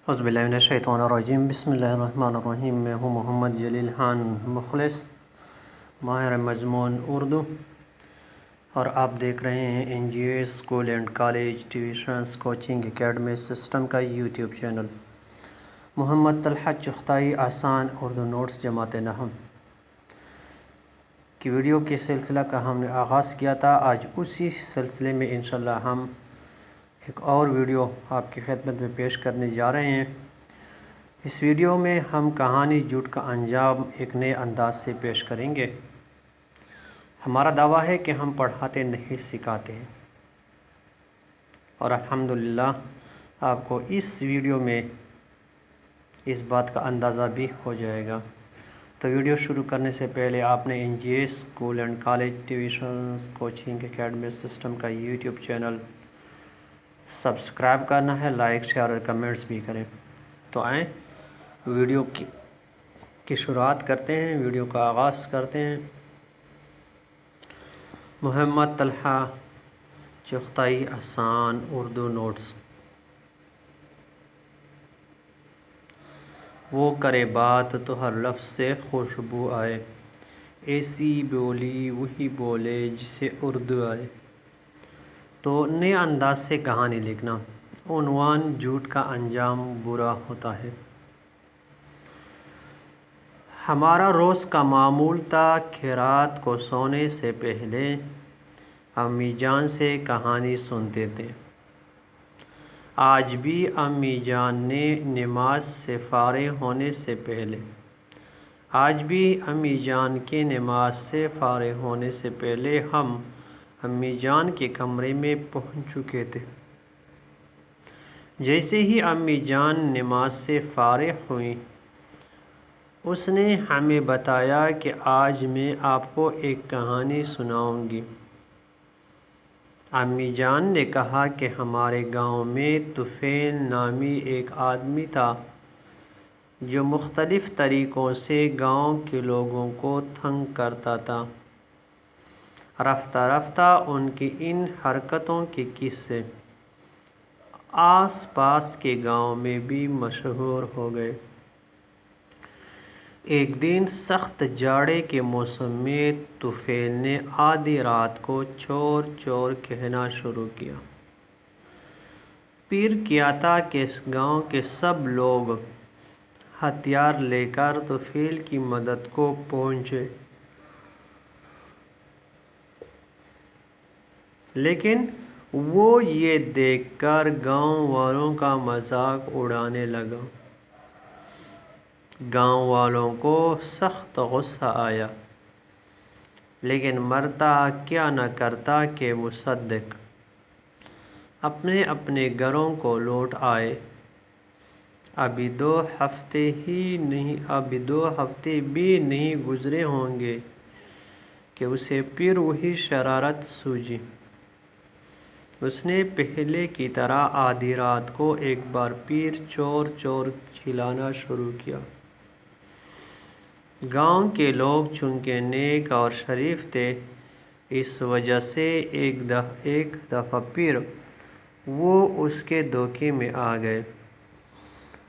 اعوذ باللہ من الشیطان الرجیم بسم اللہ الرحمن الرحیم۔ میں ہوں محمد جلیل خان مخلص، ماہر مضمون اردو، اور آپ دیکھ رہے ہیں N G A school and college tuitions coaching academy system کا یوٹیوب چینل۔ محمد طلحہ چغتائی آسان اردو نوٹس جماعت نحو کی ویڈیو کے سلسلہ کا ہم نے آغاز کیا تھا۔ آج اسی سلسلے میں انشاءاللہ ہم ایک اور ویڈیو آپ کی خدمت میں پیش کرنے جا رہے ہیں۔ اس ویڈیو میں ہم کہانی جھوٹ کا انجام ایک نئے انداز سے پیش کریں گے۔ ہمارا دعویٰ ہے کہ ہم پڑھاتے نہیں سکھاتے ہیں، اور الحمدللہ آپ کو اس ویڈیو میں اس بات کا اندازہ بھی ہو جائے گا۔ تو ویڈیو شروع کرنے سے پہلے آپ نے N G A school and college tuitions coaching academy system کا یوٹیوب چینل سبسکرائب کرنا ہے، لائک شیئر اور کمنٹس بھی کریں۔ تو آئیں ویڈیو کی شروعات کرتے ہیں، ویڈیو کا آغاز کرتے ہیں۔ محمد طلحہ چغتائی آسان اردو نوٹس۔ وہ کرے بات تو ہر لفظ سے خوشبو آئے، ایسی بولی وہی بولے جسے اردو آئے۔ تو نئے انداز سے کہانی لکھنا۔ عنوان: جھوٹ کا انجام برا ہوتا ہے۔ ہمارا روز کا معمول تھا کہ رات کو سونے سے پہلے امی جان سے کہانی سنتے تھے۔ آج بھی امی جان نے نماز سے فارغ ہونے سے پہلے نماز سے فارغ ہونے سے پہلے ہم امی جان کے کمرے میں پہنچ چکے تھے۔ جیسے ہی امی جان نماز سے فارغ ہوئیں، اس نے ہمیں بتایا کہ آج میں آپ کو ایک کہانی سناؤں گی۔ امی جان نے کہا کہ ہمارے گاؤں میں طفیل نامی ایک آدمی تھا جو مختلف طریقوں سے گاؤں کے لوگوں کو تنگ کرتا تھا۔ رفتہ رفتہ ان کی ان حرکتوں کے قصے آس پاس کے گاؤں میں بھی مشہور ہو گئے۔ ایک دن سخت جاڑے کے موسم میں طفیل نے آدھی رات کو چور چور کہنا شروع کیا۔ پھر کیا تھا کہ گاؤں کے سب لوگ ہتھیار لے کر طفیل کی مدد کو پہنچے، لیکن وہ یہ دیکھ کر گاؤں والوں کا مذاق اڑانے لگا۔ گاؤں والوں کو سخت غصہ آیا، لیکن مرتا کیا نہ کرتا کہ مصدق اپنے اپنے گھروں کو لوٹ آئے۔ ابھی دو ہفتے بھی نہیں گزرے ہوں گے کہ اسے پھر وہی شرارت سوجی۔ اس نے پہلے کی طرح آدھی رات کو ایک بار پھر چور چور چلانا شروع کیا۔ گاؤں کے لوگ چونکہ نیک اور شریف تھے، اس وجہ سے ایک دفعہ پھر وہ اس کے دھوکے میں آ گئے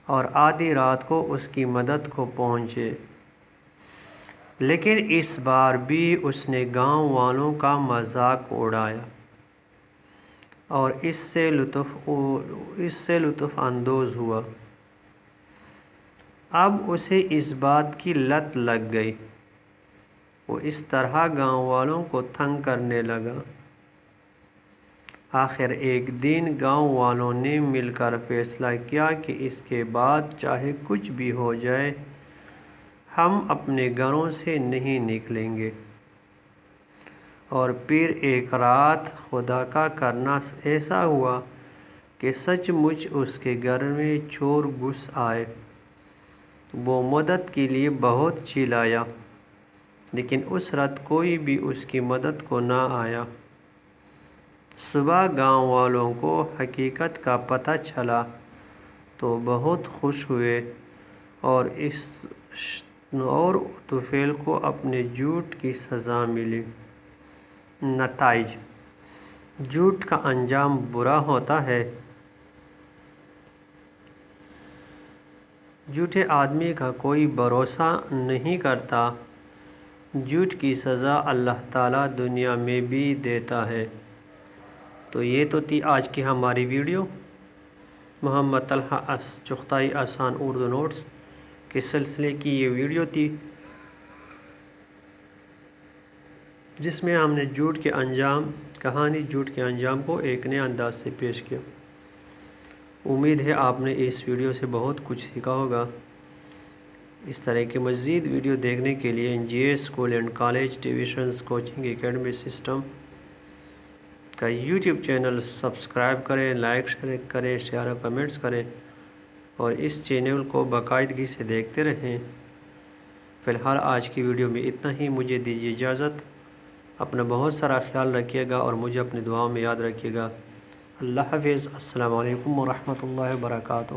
اور آدھی رات کو اس کی مدد کو پہنچے۔ لیکن اس بار بھی اس نے گاؤں والوں کا مذاق اڑایا اور اس سے لطف اندوز ہوا۔ اب اسے اس بات کی لت لگ گئی، وہ اس طرح گاؤں والوں کو تنگ کرنے لگا۔ آخر ایک دن گاؤں والوں نے مل کر فیصلہ کیا کہ اس کے بعد چاہے کچھ بھی ہو جائے، ہم اپنے گھروں سے نہیں نکلیں گے۔ اور پھر ایک رات خدا کا کرنا ایسا ہوا کہ سچ مچ اس کے گھر میں چور گھس آئے۔ وہ مدد کے لیے بہت چلایا، لیکن اس رات کوئی بھی اس کی مدد کو نہ آیا۔ صبح گاؤں والوں کو حقیقت کا پتہ چلا تو بہت خوش ہوئے اور طفیل کو اپنے جھوٹ کی سزا ملی۔ نتائج: جھوٹ کا انجام برا ہوتا ہے۔ جھوٹے آدمی کا کوئی بھروسہ نہیں کرتا، جھوٹ کی سزا اللہ تعالیٰ دنیا میں بھی دیتا ہے۔ تو یہ تو تھی آج کی ہماری ویڈیو، محمد طلحہ چغتائی آسان اردو نوٹس کے سلسلے کی یہ ویڈیو تھی، جس میں ہم نے جھوٹ کے انجام کو ایک نئے انداز سے پیش کیا۔ امید ہے آپ نے اس ویڈیو سے بہت کچھ سیکھا ہوگا۔ اس طرح کے مزید ویڈیو دیکھنے کے لیے NGA school and college tuitions coaching academy system کا YouTube چینل سبسکرائب کریں، لائک کریں، شیئر اور کمنٹس کریں، اور اس چینل کو باقاعدگی سے دیکھتے رہیں۔ فی الحال آج کی ویڈیو میں اتنا ہی، مجھے دیجیے اجازت۔ اپنا بہت سارا خیال رکھیے گا اور مجھے اپنی دعاؤں میں یاد رکھیے گا۔ اللہ حافظ۔ السلام علیکم ورحمۃ اللہ وبرکاتہ۔